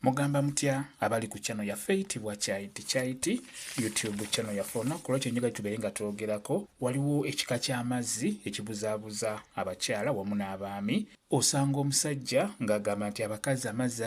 Mugamba mutya abali ku channel ya Fate wa Chaiti YouTube channel ya Fona kulokyo nyiga tubeere nga twogerako waliwo ekika ky'amazzi ekibuzaabuza abakyala wamu n'abaami osanga omusajja ng'agamba nti abakazi amazzi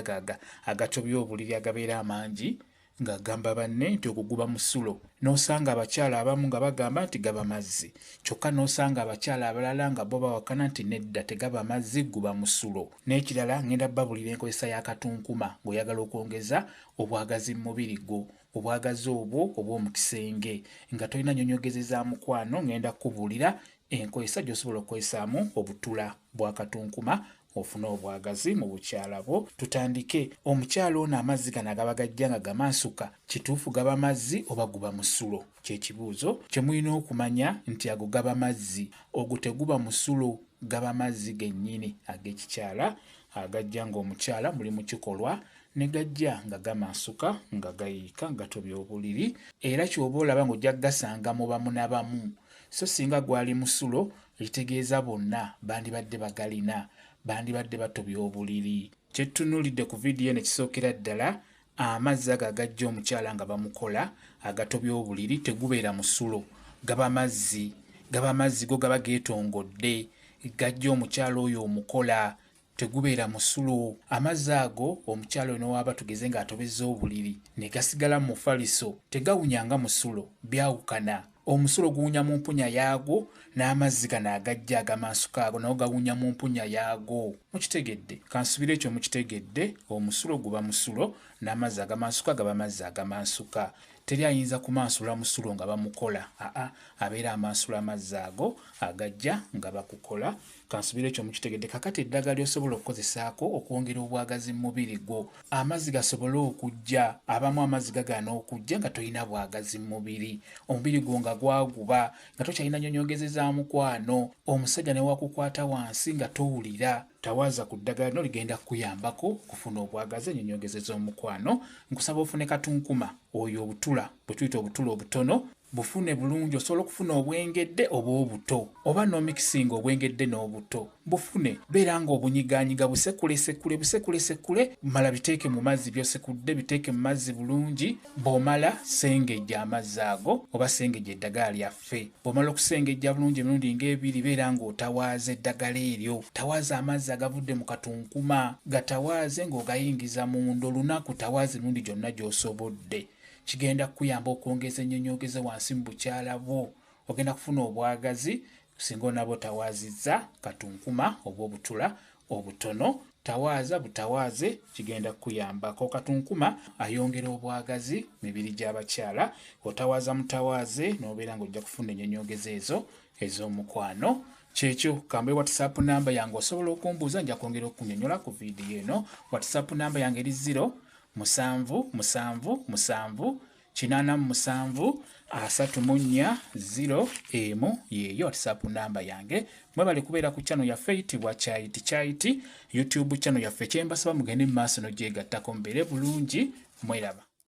agatobya obuliri agabeera amangi ng'agamba banne nti okuguba musulo n'osanga abakyala abamu nga bagamba nti gaba mazzi kyokka n'osanga abakyala abalala nga bo bawakana nti nedda tegaba mazzi guba musulo n'ekirala ngenda babulira enkozesa y'akatunkuma ng'oyagala okwongeza obwagazi mu mubiri gwo obwagazi obwo obw'omu kisenge nga tolina nnyonyogeze za mukwano ngenda kubuulira enkozesa gy'osobola okukozesaamu obutula bw'akatunkuma ofuna obwagazi mu bukyala bwo. Tutandike. Omukyala ono amazzi gano agaba gajja nga gamansuka kituufu gaba mazzi oba guba musulo? Kyekibuuzo kye mulina okumanya nti ago gaba mazzi, ogwo teguba musulo, gaba mazzi gennyini ag'ekikyala agajja ng'omukyala muli mu kikolwa ne gajja nga gamansuka nga gayiika gatobya obuliri era ky'oba olaba ng'ojja gasanga mu bamu na bamu so singa gwali musulo litegeeza bonna bandibadde bagalina bandibadde batobya obuliri. Kyetunuulidde ku vidiyo ne kisookera ddala amazzi ago agajja omukyala nga bamukola agatobya obuliri tegubeera musulo, gaba mazzi go gaba geetongodde gajja omukyala oyo omukola tegubeera musulo. Amazzi ago omukyala ono waaba tugeze ng'atobezza obuliri ne gasigala mu mufaliso tegawunyanga musulo, byawukana. Omusulo guwunya mu mpunya yaago n'amazzi gano agajja agamansuka ago nago gawunya mu mpunya yaago. Mukitegedde? Kansubira ekyo mukitegedde. Omusulo guba musulo n'amazzi agamansuka gaba mazzi agamansuka. Teri ayinza kumansula musulo nga bamukola, abeera amansula amazzi ago agajja nga bakukola. Kansubira ekyo mukitegedde. Kakati eddagala lyosobola okukozesaako okwongera obwagazi mu mubiri gwo, amazzi gasobole okujja, abamu amazzi gagaana okujja nga tolina bwagazi mu mubiri, omubiri gwo nga gwaguba nga tokyalina nnyonyogeze za mukwano, omusajja ne wakukwata wansi nga towulira. Tawaaza ku ddagala lino ligenda kuyambako okufuna obwagazi ennyonyogeze z'omukwano. Nkusaba ofune katunkuma oyo obutula bwe tuyita obutula obutono bufune bulungi. Osobola okufuna obwengedde oba obuto oba n'omikisinga obwengedde n'obuto bufune, beera nga obunyiganyiga busekule mala biteeke mu mazzi by'osekudde, biteeke mu mazzi bulungi. Bw'omala sengejja amazzi ago oba sengejja eddagala lyaffe. Bw'omala okusengejja bulungi emirundi ng'ebiri beera ng'otawaaza eddagala eryo. Tawaaza amazzi agavudde mu katunkuma, gatawaaze ng'ogayingiza munda olunaku, tawaaza emirundi gyonna gy'osobodde. Kigenda kuyamba okwongeza ennyonyogeze wansi mu bukyala bwo. Ogenda kufuna obwagazi singa onabo tawaazizza katunkuma oba obutula obutono. Tawaaza butawaaze kigenda kuyambako. Katunkuma ayongera obwagazi mibiri gy'abakyala. Otawaaza mutawaaze n'obeera ng'ojja kufuna ennyonyogeze ezo ez'omukwano. Kyekyo kambe WhatsApp namba yange osobola okumbuuza, nja kwongera okunnyonnyola ku vidiyo eno. WhatsApp namba yange eri 0778734 yeeyo WhatsApp namba yange. Mwebale kubeera ku channel ya Fate wa Chaiti YouTube channel yaffe. Kyembasaba mugende mu maaso n'ogyegattako mubeere bulungi. Mweraba.